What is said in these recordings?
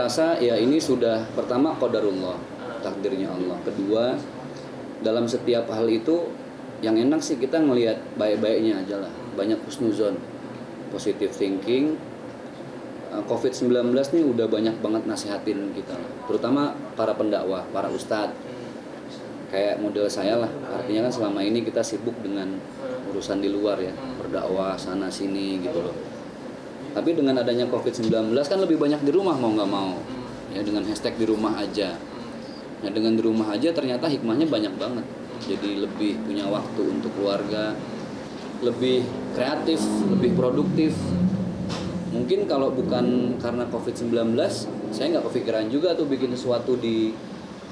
rasa ya ini sudah pertama qadarullah, takdirnya Allah. Kedua, dalam setiap hal itu yang enak sih kita ngelihat baik-baiknya aja lah. Banyak husnuzon, positive thinking. COVID-19 nih udah banyak banget nasihatin kita lah. Terutama para pendakwah, para ustadz. Kayak model saya lah. Artinya kan selama ini kita sibuk dengan urusan di luar ya, berdakwah sana sini gitu loh. Tapi dengan adanya COVID-19 kan lebih banyak di rumah mau nggak mau. Ya dengan hashtag di rumah aja. Nah dengan di rumah aja ternyata hikmahnya banyak banget. Jadi lebih punya waktu untuk keluarga, lebih kreatif, lebih produktif. Mungkin kalau bukan karena COVID-19, saya nggak kepikiran juga tuh bikin sesuatu di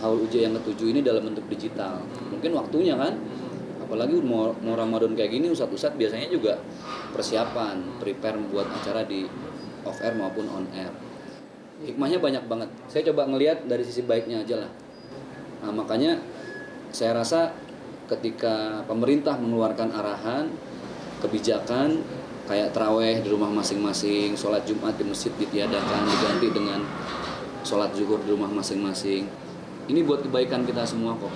Haul UJ yang ke-7 ini dalam bentuk digital. Mungkin waktunya kan, apalagi mau Ramadan kayak gini, ustadz-ustadz biasanya juga persiapan, prepare membuat acara di off air maupun on air. Hikmahnya banyak banget. Saya coba ngelihat dari sisi baiknya aja lah. Nah makanya saya rasa ketika pemerintah mengeluarkan arahan, kebijakan, kayak taraweh di rumah masing-masing, sholat Jumat di masjid ditiadakan, diganti dengan sholat zuhur di rumah masing-masing. Ini buat kebaikan kita semua kok.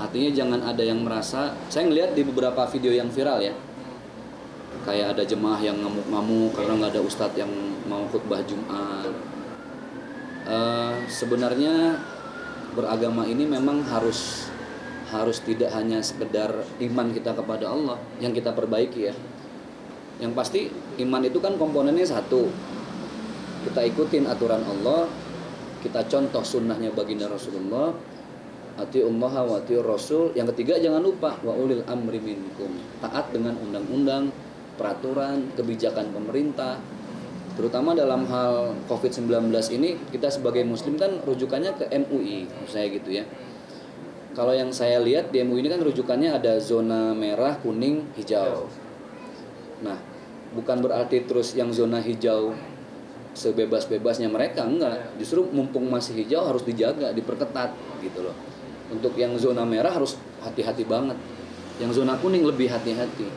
Artinya jangan ada yang merasa, saya ngelihat di beberapa video yang viral ya, kayak ada jemaah yang ngamuk-ngamuk karena nggak ada ustadz yang mau khutbah Jumat. Sebenarnya beragama ini memang harus tidak hanya sekedar iman kita kepada Allah yang kita perbaiki ya. Yang pasti iman itu kan komponennya satu, kita ikutin aturan Allah, kita contoh sunnahnya baginda Rasulullah, atiullaha wa atiur rasul. Yang ketiga jangan lupa wa ulil amri minkum, taat dengan undang-undang, peraturan, kebijakan pemerintah. Terutama dalam hal COVID-19 ini kita sebagai muslim kan rujukannya ke MUI, saya gitu ya. Kalau yang saya lihat di MUI ini kan rujukannya ada zona merah, kuning, hijau. Nah, bukan berarti terus yang zona hijau sebebas-bebasnya mereka, enggak. Justru mumpung masih hijau harus dijaga, diperketat gitu loh. Untuk yang zona merah harus hati-hati banget. Yang zona kuning lebih hati-hati.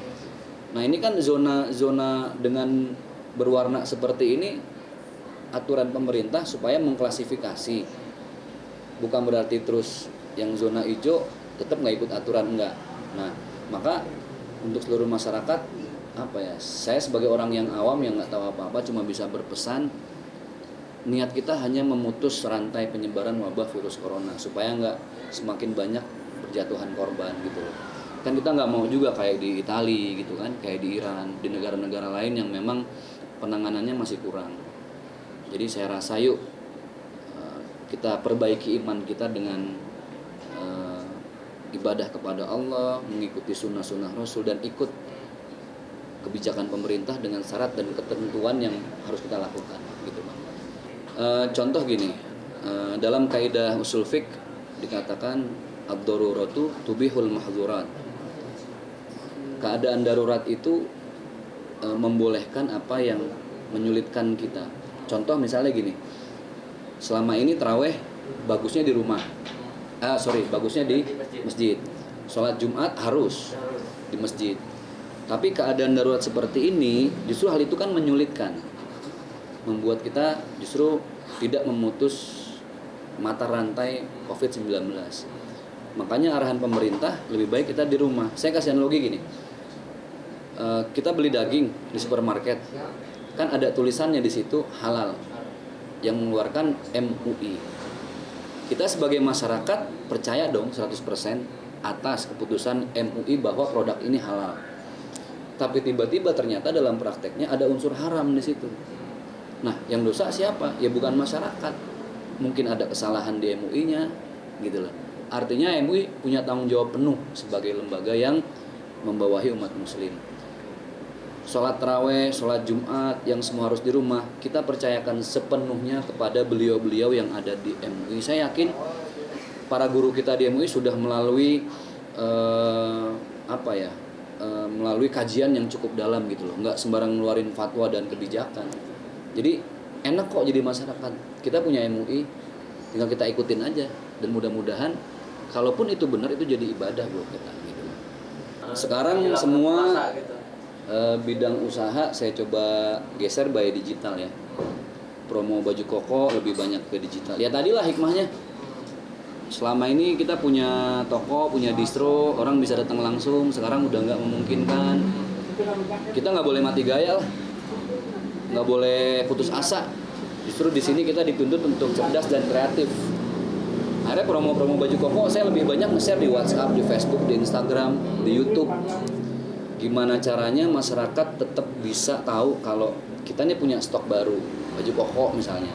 Nah, ini kan zona dengan berwarna seperti ini aturan pemerintah supaya mengklasifikasi. Bukan berarti terus yang zona hijau tetap nggak ikut aturan, enggak. Nah, maka untuk seluruh masyarakat saya sebagai orang yang awam yang nggak tahu apa-apa cuma bisa berpesan, niat kita hanya memutus rantai penyebaran wabah virus corona supaya nggak semakin banyak berjatuhan korban gitu loh. Kan kita nggak mau juga kayak di Italia gitu kan, kayak di Iran, di negara-negara lain yang memang penanganannya masih kurang. Jadi saya rasa yuk kita perbaiki iman kita dengan ibadah kepada Allah, mengikuti sunnah-sunnah Rasul dan ikut kebijakan pemerintah dengan syarat dan ketentuan yang harus kita lakukan gitu Bang. Contoh gini, dalam kaidah usul fiqh dikatakan ad-daruratu tubihul mahzurat. Keadaan darurat itu membolehkan apa yang menyulitkan kita. Contoh misalnya gini, selama ini taraweh bagusnya di rumah, bagusnya di masjid. Sholat Jumat harus di masjid. Tapi keadaan darurat seperti ini justru hal itu kan menyulitkan, membuat kita justru tidak memutus mata rantai COVID-19. Makanya arahan pemerintah lebih baik kita di rumah. Saya kasih analogi gini, kita beli daging di supermarket, kan ada tulisannya di situ halal, yang mengeluarkan MUI. Kita sebagai masyarakat percaya dong 100% atas keputusan MUI bahwa produk ini halal. Tapi tiba-tiba ternyata dalam prakteknya ada unsur haram di situ. Nah, yang dosa siapa? Ya bukan masyarakat. Mungkin ada kesalahan di MUI-nya, gitu loh. Artinya MUI punya tanggung jawab penuh sebagai lembaga yang membawahi umat muslim. Sholat taraweh, sholat Jumat, yang semua harus di rumah, kita percayakan sepenuhnya kepada beliau-beliau yang ada di MUI. Saya yakin para guru kita di MUI sudah melalui melalui kajian yang cukup dalam gitu loh, nggak sembarang ngeluarin fatwa dan kebijakan. Jadi enak kok jadi masyarakat, kita punya MUI, tinggal kita ikutin aja, dan mudah-mudahan kalaupun itu benar itu jadi ibadah buat kita gitu. Sekarang semua bidang usaha saya coba geser by digital ya. promo baju koko lebih banyak ke digital. Ya tadilah hikmahnya. Selama ini kita punya toko, punya distro, orang bisa datang langsung. Sekarang udah nggak memungkinkan. Kita nggak boleh mati gaya lah, nggak boleh putus asa. Justru di sini kita dituntut untuk cerdas dan kreatif. Akhirnya promo-promo baju koko saya lebih banyak nge-share di WhatsApp, di Facebook, di Instagram, di YouTube. Gimana caranya masyarakat tetap bisa tahu kalau kita ini punya stok baru baju koko misalnya.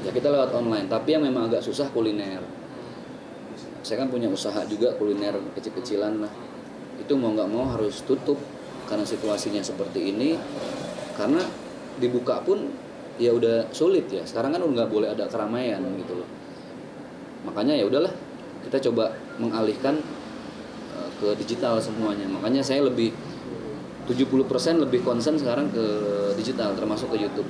Ya kita lewat online, tapi yang memang agak susah kuliner. Saya kan punya usaha juga kuliner kecil-kecilan lah. Itu mau nggak mau harus tutup karena situasinya seperti ini. Karena dibuka pun ya udah sulit ya. Sekarang kan udah nggak boleh ada keramaian gitu loh. Makanya ya udahlah, kita coba mengalihkan ke digital semuanya. Makanya saya lebih 70% lebih concern sekarang ke digital, termasuk ke YouTube.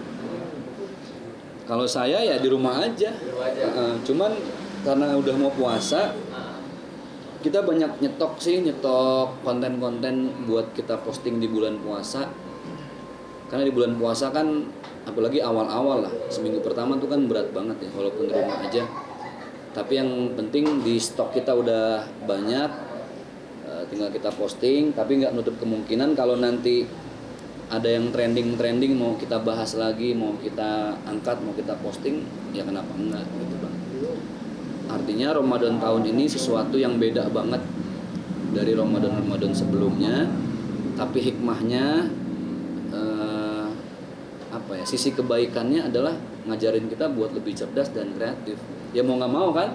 Kalau saya ya di rumah aja. Cuman karena udah mau puasa, kita banyak nyetok konten-konten buat kita posting di bulan puasa. Karena di bulan puasa kan, apalagi awal-awal lah, seminggu pertama tuh kan berat banget ya, walaupun di rumah aja. Tapi yang penting di stok kita udah banyak, tinggal kita posting. Tapi nggak nutup kemungkinan kalau nanti ada yang trending mau kita bahas lagi, mau kita angkat, mau kita posting, ya kenapa enggak gitu Bang. Artinya Ramadan tahun ini sesuatu yang beda banget dari Ramadan sebelumnya. Tapi hikmahnya sisi kebaikannya adalah ngajarin kita buat lebih cerdas dan kreatif. Ya mau nggak mau kan,